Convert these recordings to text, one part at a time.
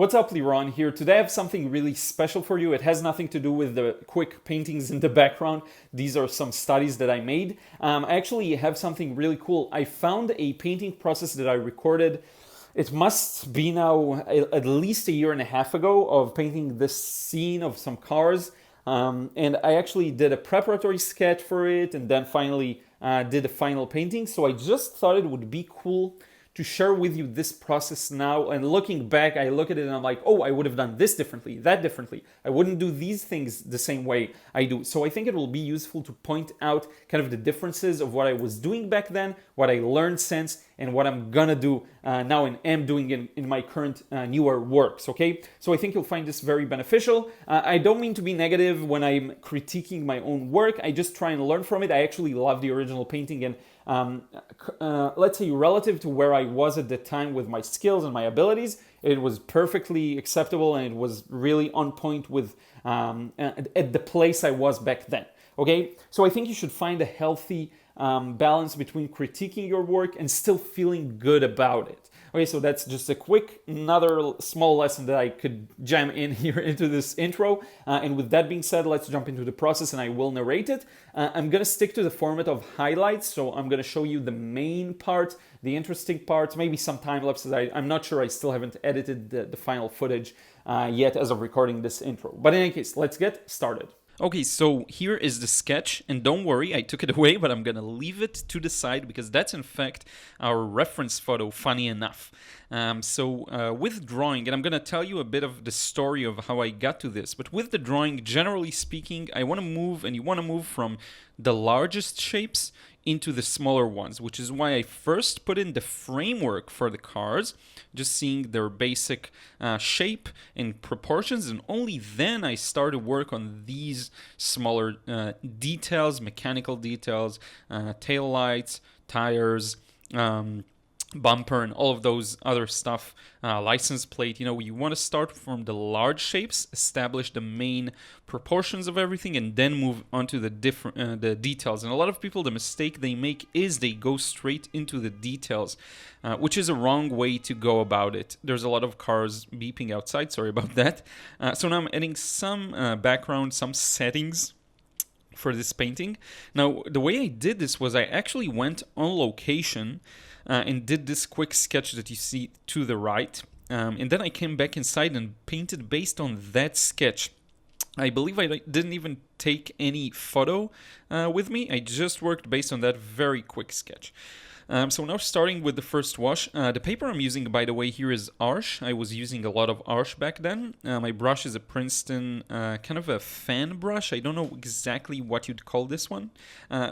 What's up, Liron here. Today I have something really special for you. It has nothing to do with the quick paintings in the background. These are some studies that I made. I actually have something really cool. I found a painting process that I recorded. It must be now at least a year and a half ago of painting this scene of some cars. And I actually did a preparatory sketch for it and then finally did a final painting. So I just thought it would be cool to share with you this process now. And looking back, I look at it and I'm like, oh, I would have done this differently, that differently. I wouldn't do these things the same way I do. So I think it will be useful to point out kind of the differences of what I was doing back then, what I learned since, and what I'm gonna do now and am doing in my current newer works, okay? So I think you'll find this very beneficial. I don't mean to be negative when I'm critiquing my own work. I just try and learn from it. I actually love the original painting, and let's say relative to where I was at the time with my skills and my abilities, it was perfectly acceptable and it was really on point with at the place I was back then. Okay, so I think you should find a healthy balance between critiquing your work and still feeling good about it. Okay, so that's just a quick, another small lesson that I could jam in here into this intro. And with that being said, let's jump into the process and I will narrate it. I'm gonna stick to the format of highlights, so I'm gonna show you the main part, the interesting parts, maybe some time lapses. I'm not sure, I still haven't edited the final footage yet as of recording this intro. But in any case, let's get started. Okay, so here is the sketch, and don't worry, I took it away, but I'm gonna leave it to the side because that's in fact our reference photo, funny enough. With drawing, and I'm gonna tell you a bit of the story of how I got to this, but with the drawing, generally speaking, I wanna move, and you wanna move from the largest shapes into the smaller ones, which is why I first put in the framework for the cars, just seeing their basic shape and proportions, and only then I started work on these smaller details, mechanical details, tail lights, tires, bumper, and all of those other stuff, license plate. You want to start from the large shapes, establish the main proportions of everything, and then move on to the different the details. And a lot of people, the mistake they make is they go straight into the details, which is a wrong way to go about it. There's a lot of cars beeping outside, sorry about that. So now I'm adding some background, some settings for this painting. Now, the way I did this was I actually went on location and did this quick sketch that you see to the right. And then I came back inside and painted based on that sketch. I believe I didn't even take any photo with me. I just worked based on that very quick sketch. So now starting with the first wash, the paper I'm using, by the way, here is Arches. I was using a lot of Arches back then. My brush is a Princeton, kind of a fan brush. I don't know exactly what you'd call this one.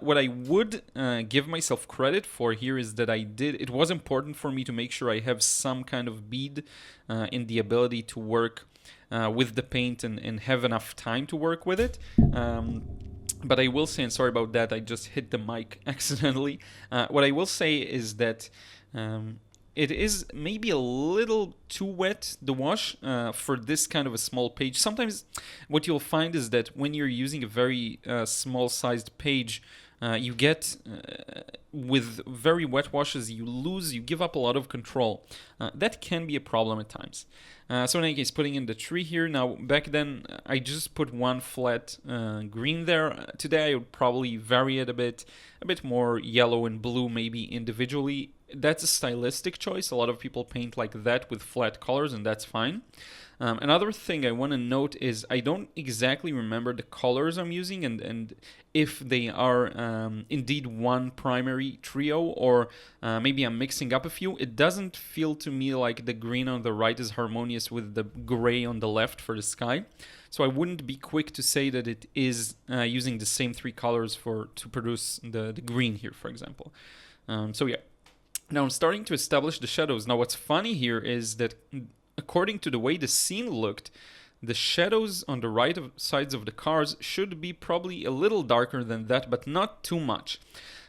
What I would give myself credit for here is that it was important for me to make sure I have some kind of bead in the ability to work with the paint and have enough time to work with it. But I will say, and sorry about that, I just hit the mic accidentally. What I will say is that it is maybe a little too wet, the wash, for this kind of a small page. Sometimes what you'll find is that when you're using a very small-sized page, you get, with very wet washes, you give up a lot of control. That can be a problem at times. So in any case, putting in the tree here. Now, back then, I just put one flat green there. Today, I would probably vary it a bit more yellow and blue, maybe individually. That's a stylistic choice. A lot of people paint like that with flat colors, and that's fine. Another thing I want to note is I don't exactly remember the colors I'm using and if they are indeed one primary trio or maybe I'm mixing up a few. It doesn't feel to me like the green on the right is harmonious with the gray on the left for the sky. So I wouldn't be quick to say that it is using the same three colors to produce the green here, for example. So yeah. Now I'm starting to establish the shadows. Now what's funny here is that according to the way the scene looked, the shadows on the right sides of the cars should be probably a little darker than that, but not too much.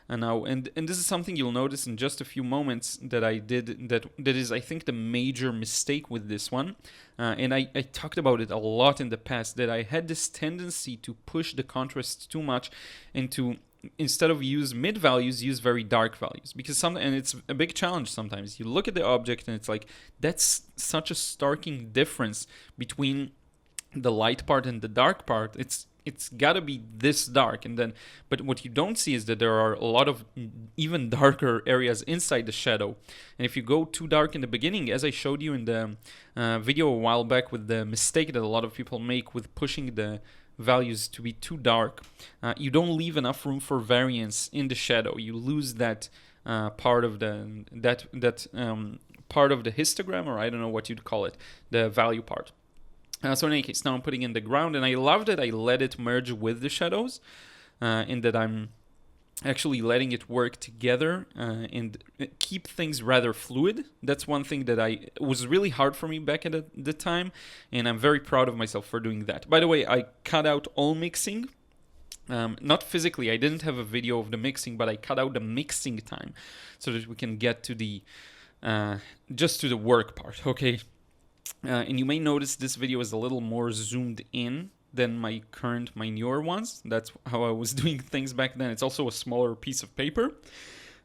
And this is something you'll notice in just a few moments that I did that is, I think, the major mistake with this one. And I talked about it a lot in the past, that I had this tendency to push the contrast too much and to instead of use mid values, use very dark values, because and it's a big challenge sometimes. You look at the object and it's like, that's such a starking difference between the light part and the dark part. It's got to be this dark. And then, but what you don't see is that there are a lot of even darker areas inside the shadow. And if you go too dark in the beginning, as I showed you in the video a while back with the mistake that a lot of people make with pushing the values to be too dark, you don't leave enough room for variance in the shadow. You lose that part of the part of the histogram, or I don't know what you'd call it, the value part. So in any case, now I'm putting in the ground, and I love that I let it merge with the shadows, in that I'm actually letting it work together and keep things rather fluid. That's one thing that was really hard for me back at the time, and I'm very proud of myself for doing that. By the way, I cut out all mixing. Not physically, I didn't have a video of the mixing, but I cut out the mixing time so that we can get to the just to the work part, okay? And you may notice this video is a little more zoomed in than my newer ones. That's how I was doing things back then. It's also a smaller piece of paper.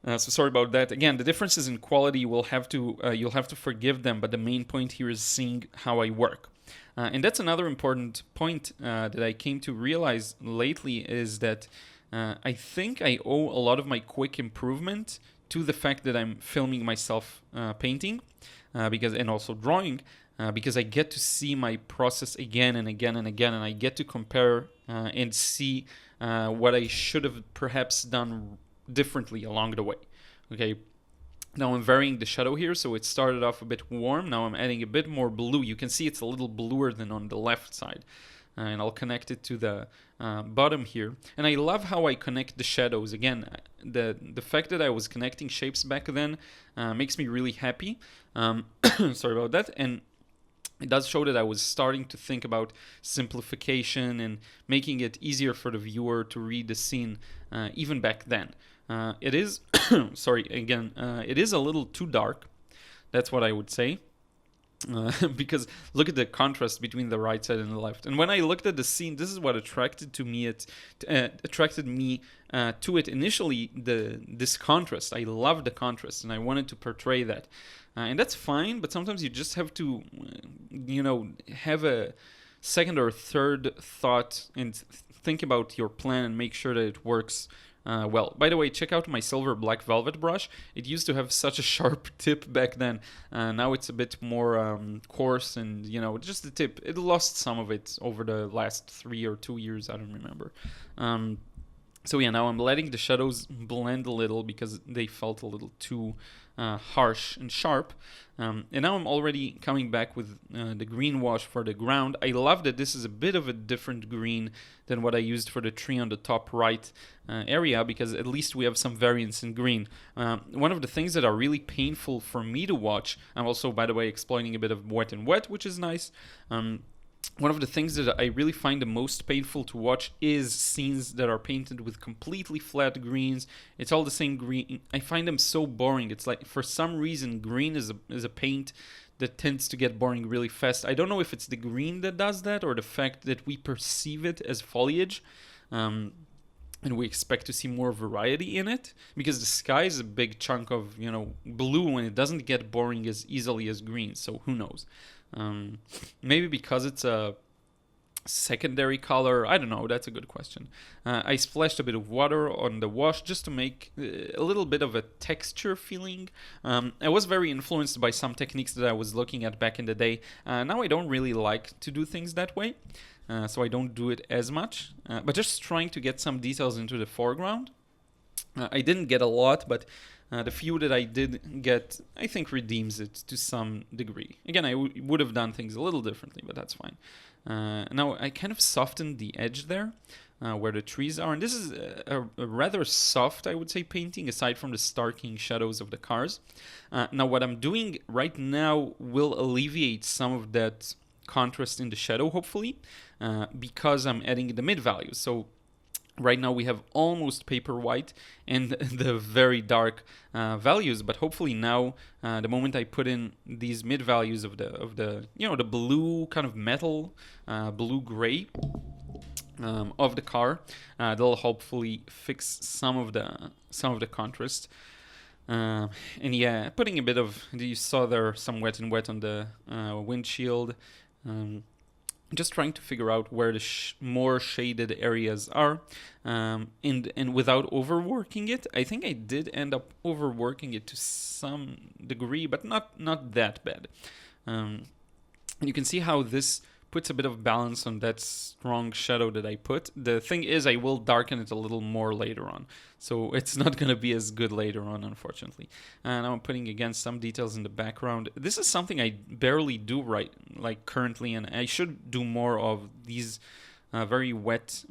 So sorry about that. Again, the differences in quality you'll have to forgive them, but the main point here is seeing how I work. And that's another important point that I came to realize lately, is that I think I owe a lot of my quick improvement to the fact that I'm filming myself painting, and also drawing, because I get to see my process again and again and again, and I get to compare and see what I should have perhaps done differently along the way. Okay, now I'm varying the shadow here, so it started off a bit warm. Now I'm adding a bit more blue. You can see it's a little bluer than on the left side. And I'll connect it to the bottom here. And I love how I connect the shadows. Again, the fact that I was connecting shapes back then makes me really happy. Sorry about that. And it does show that I was starting to think about simplification and making it easier for the viewer to read the scene even back then. It is, sorry, again, it is a little too dark. That's what I would say. Because look at the contrast between the right side and the left. And when I looked at the scene, this is what attracted me to it initially. This contrast, I loved the contrast, and I wanted to portray that. And that's fine, but sometimes you just have to, have a second or third thought and think about your plan and make sure that it works well. By the way, check out my silver black velvet brush. It used to have such a sharp tip back then. Now it's a bit more coarse, and just the tip. It lost some of it over the last 3 or 2 years. I don't remember. So yeah, now I'm letting the shadows blend a little because they felt a little too harsh and sharp. And now I'm already coming back with the green wash for the ground. I love that this is a bit of a different green than what I used for the tree on the top right area, because at least we have some variance in green. One of the things that are really painful for me to watch, I'm also, by the way, exploiting a bit of wet and wet, which is nice. One of the things that I really find the most painful to watch is scenes that are painted with completely flat greens. It's all the same green. I find them so boring. It's like, for some reason, green is a paint that tends to get boring really fast. I don't know if it's the green that does that, or the fact that we perceive it as foliage, and we expect to see more variety in it, because the sky is a big chunk of blue, and it doesn't get boring as easily as green. So who knows? Maybe because it's a secondary color. I don't know. That's a good question. I splashed a bit of water on the wash just to make a little bit of a texture feeling. I was very influenced by some techniques that I was looking at back in the day. Now I don't really like to do things that way, so I don't do it as much, but just trying to get some details into the foreground. I didn't get a lot, but the few that I did get, I think, redeems it to some degree. Again, I would have done things a little differently, but that's fine. Now, I kind of softened the edge there, where the trees are. And this is a rather soft, I would say, painting, aside from the starking shadows of the cars. Now, what I'm doing right now will alleviate some of that contrast in the shadow, hopefully, because I'm adding the mid values. So right now we have almost paper white and the very dark values, but hopefully now, the moment I put in these mid values of the the blue kind of metal, blue gray, of the car. They'll hopefully fix some of the contrast. And yeah, putting a bit of, you saw there some wet and wet on the windshield. Just trying to figure out where the more shaded areas are, and without overworking it. I think I did end up overworking it to some degree, but not that bad. And you can see how this puts a bit of balance on that strong shadow that I put. The thing is, I will darken it a little more later on, so it's not going to be as good later on, unfortunately. And I'm putting, again, some details in the background. This is something I barely do right, like currently, and I should do more of these very wet,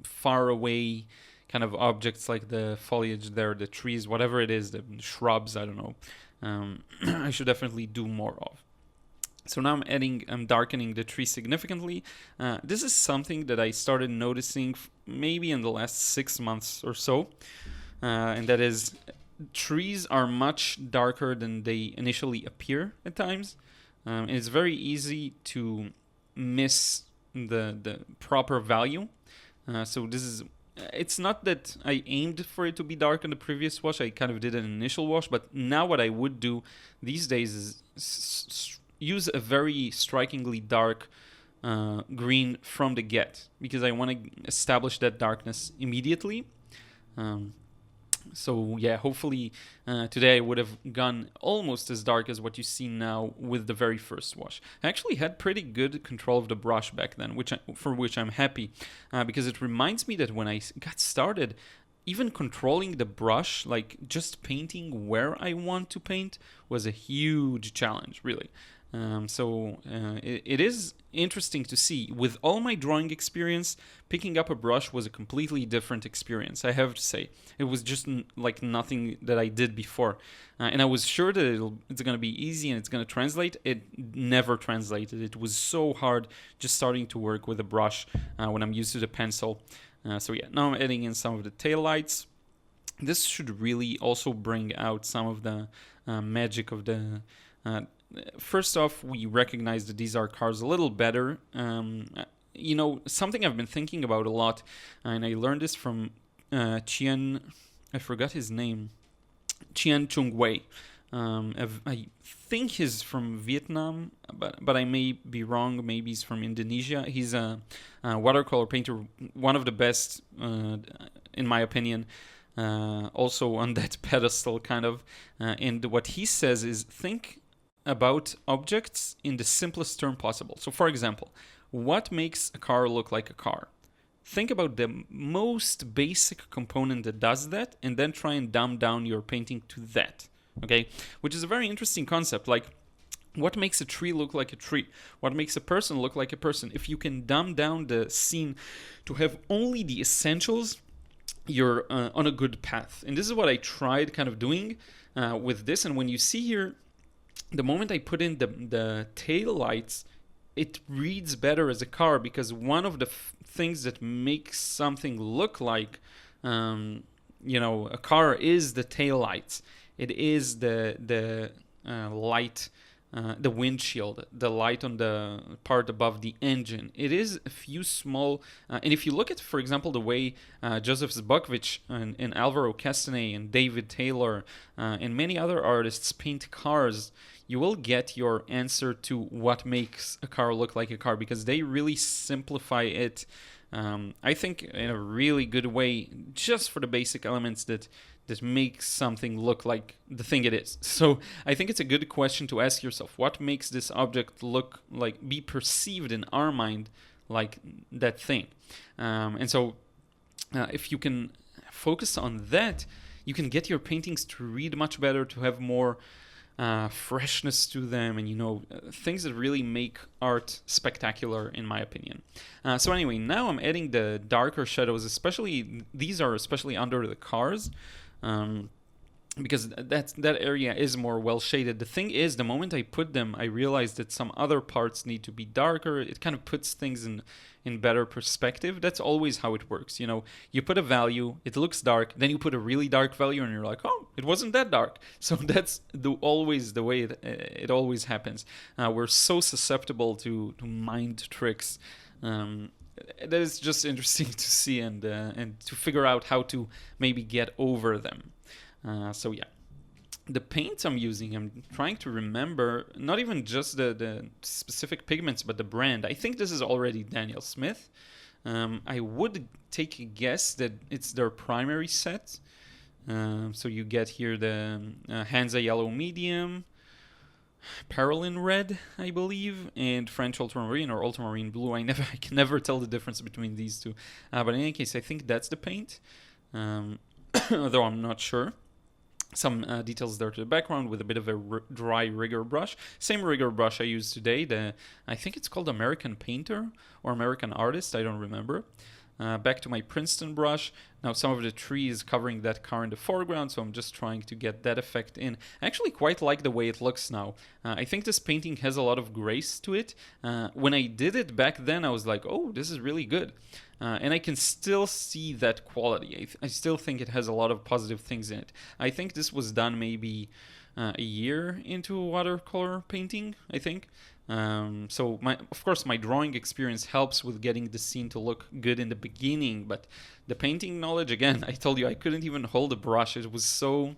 far away kind of objects, like the foliage there, the trees, whatever it is, the shrubs, I don't know. I should definitely do more of. So now I'm darkening the tree significantly. This is something that I started noticing maybe in the last 6 months or so. And that is, trees are much darker than they initially appear at times. And it's very easy to miss the proper value. So this is, it's not that I aimed for it to be dark in the previous wash. I kind of did an initial wash. But now what I would do these days is use a very strikingly dark green from the get, because I want to establish that darkness immediately. So yeah, hopefully today I would have gone almost as dark as what you see now with the very first wash. I actually had pretty good control of the brush back then, for which I'm happy, because it reminds me that when I got started, even controlling the brush, like just painting where I want to paint, was a huge challenge, really. It is interesting to see. With all my drawing experience, picking up a brush was a completely different experience, I have to say. It was just like nothing that I did before. And I was sure that it's going to be easy and it's going to translate. It never translated. It was so hard just starting to work with a brush when I'm used to the pencil. So yeah, now I'm adding in some of the taillights. This should really also bring out some of the magic of the... First off, we recognize that these are cars a little better. Something I've been thinking about a lot, and I learned this from Chien, I forgot his name, Chien Chung Wei. I think he's from Vietnam, but I may be wrong. Maybe he's from Indonesia. He's a watercolor painter, one of the best, in my opinion. Also on that pedestal, kind of. And what he says is, think about objects in the simplest term possible. So, for example, what makes a car look like a car? Think about the most basic component that does that, and then try and dumb down your painting to that. Okay, which is a very interesting concept. Like, what makes a tree look like a tree? What makes a person look like a person? If you can dumb down the scene to have only the essentials, you're on a good path. And this is what I tried kind of doing with this. And when you see here, the moment I put in the tail lights, it reads better as a car, because one of the things that makes something look like a car is the tail lights. It is the light, the windshield, the light on the part above the engine. It is a few small, and if you look at, for example, the way Joseph Zbukvich and Alvaro Castanet and David Taylor and many other artists paint cars, you will get your answer to what makes a car look like a car, because they really simplify it, I think, in a really good way, just for the basic elements that makes something look like the thing it is. So I think it's a good question to ask yourself. What makes this object look like, be perceived in our mind like that thing? And so if you can focus on that, you can get your paintings to read much better, to have more freshness to them, and things that really make art spectacular, in my opinion. So anyway, now I'm adding the darker shadows, these are especially under the cars, because that area is more well shaded. The thing is, the moment I put them, I realized that some other parts need to be darker. It kind of puts things in better perspective. That's always how it works. You put a value, it looks dark, then you put a really dark value, and you're like, oh, it wasn't that dark. So that's always the way it always happens. We're so susceptible to mind tricks. that is just interesting to see and to figure out how to maybe get over them. So yeah, the paints I'm using, I'm trying to remember not even just the specific pigments, but the brand. I think this is already Daniel Smith. I would take a guess that it's their primary set. So you get here the Hansa Yellow Medium, Parylene Red, I believe, and French Ultramarine or Ultramarine Blue. I can never tell the difference between these two. But in any case, I think that's the paint, though I'm not sure. Some details there to the background with a bit of a dry rigger brush. Same rigger brush I used today. I think it's called American Painter or American Artist. I don't remember. Back to my Princeton brush. Now some of the trees covering that car in the foreground, so I'm just trying to get that effect in. I actually quite like the way it looks now. I think this painting has a lot of grace to it. When I did it back then, I was like, oh, this is really good. And I can still see that quality. I still think it has a lot of positive things in it. I think this was done maybe a year into watercolor painting, I think. So of course my drawing experience helps with getting the scene to look good in the beginning, but the painting knowledge, again, I told you I couldn't even hold a brush. It was so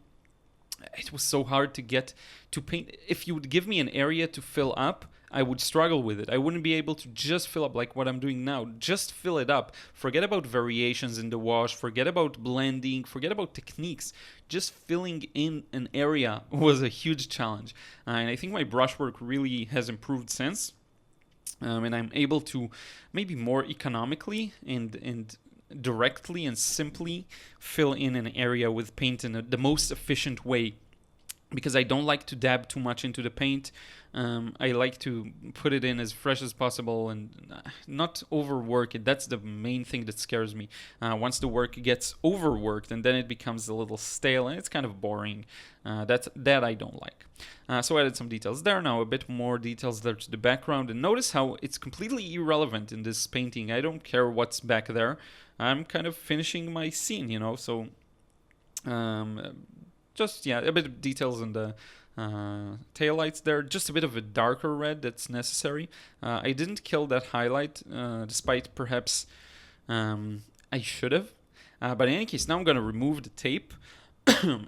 hard to get to paint. If you would give me an area to fill up, I would struggle with it. I wouldn't be able to just fill up like what I'm doing now. Just fill it up. Forget about variations in the wash. Forget about blending. Forget about techniques. Just filling in an area was a huge challenge. And I think my brushwork really has improved since. And I'm able to maybe more economically and directly and simply fill in an area with paint in the most efficient way. Because I don't like to dab too much into the paint. I like to put it in as fresh as possible and not overwork it. That's the main thing that scares me. Once the work gets overworked, and then it becomes a little stale and it's kind of boring. That I don't like. So I added some details there. Now a bit more details there to the background. And notice how it's completely irrelevant in this painting. I don't care what's back there. I'm kind of finishing my scene, so... just, yeah, a bit of details in the taillights there. Just a bit of a darker red that's necessary. I didn't kill that highlight, despite perhaps I should have. But in any case, now I'm going to remove the tape.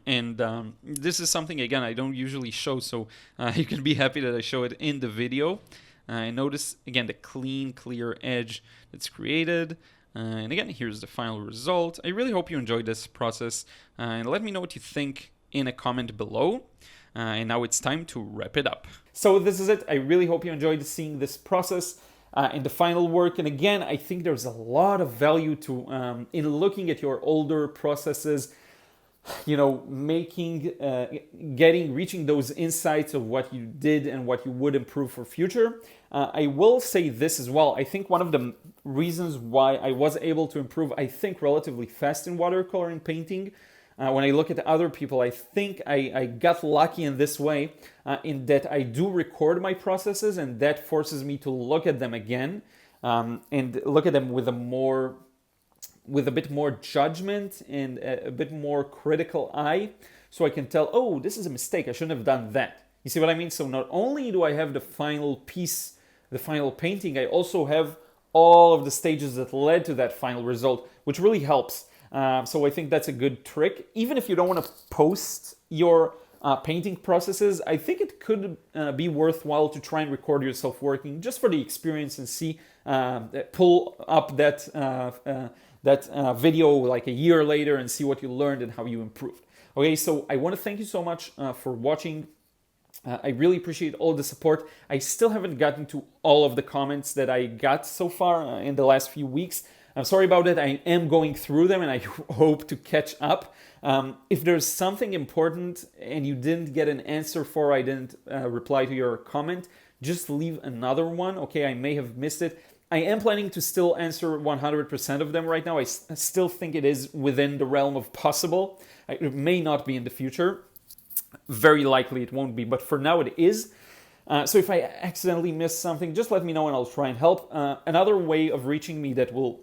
And this is something, again, I don't usually show, so you can be happy that I show it in the video. Notice, again, the clean, clear edge that's created. And again, here's the final result. I really hope you enjoyed this process. And let me know what you think in a comment below. And now it's time to wrap it up. So this is it. I really hope you enjoyed seeing this process and the final work. And again, I think there's a lot of value to in looking at your older processes, reaching those insights of what you did and what you would improve for future. I will say this as well. I think one of the reasons why I was able to improve, I think, relatively fast in watercolor and painting, when I look at other people, I think I got lucky in this way, in that I do record my processes, and that forces me to look at them again and look at them with a bit more judgment and a bit more critical eye, so I can tell, oh, this is a mistake, I shouldn't have done that. You see what I mean? So not only do I have the final piece, the final painting, I also have all of the stages that led to that final result, which really helps. So I think that's a good trick. Even if you don't want to post your painting processes, I think it could be worthwhile to try and record yourself working just for the experience and see, pull up that video like a year later and see what you learned and how you improved. Okay, so I want to thank you so much for watching. I really appreciate all the support. I still haven't gotten to all of the comments that I got so far in the last few weeks. I'm sorry about it. I am going through them and I hope to catch up. If there's something important and you didn't get an answer for, I didn't reply to your comment, just leave another one. Okay, I may have missed it. I am planning to still answer 100% of them right now. I still think it is within the realm of possible. It may not be in the future. Very likely it won't be, but for now it is. So if I accidentally miss something, just let me know and I'll try and help. Another way of reaching me that will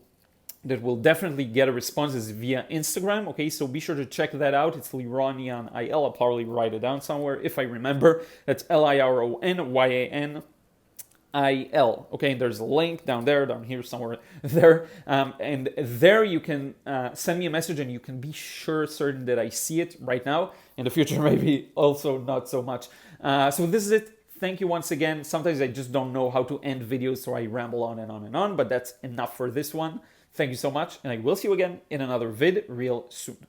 definitely get a response is via Instagram. Okay, so be sure to check that out. It's Liron, I-L. I'll probably write it down somewhere if I remember. That's Lironyan. IL. Okay, and there's a link down there, down here, somewhere there. And there you can send me a message and you can be certain that I see it right now. In the future, maybe also not so much. So this is it. Thank you once again. Sometimes I just don't know how to end videos, so I ramble on and on and on, but that's enough for this one. Thank you so much, and I will see you again in another vid real soon.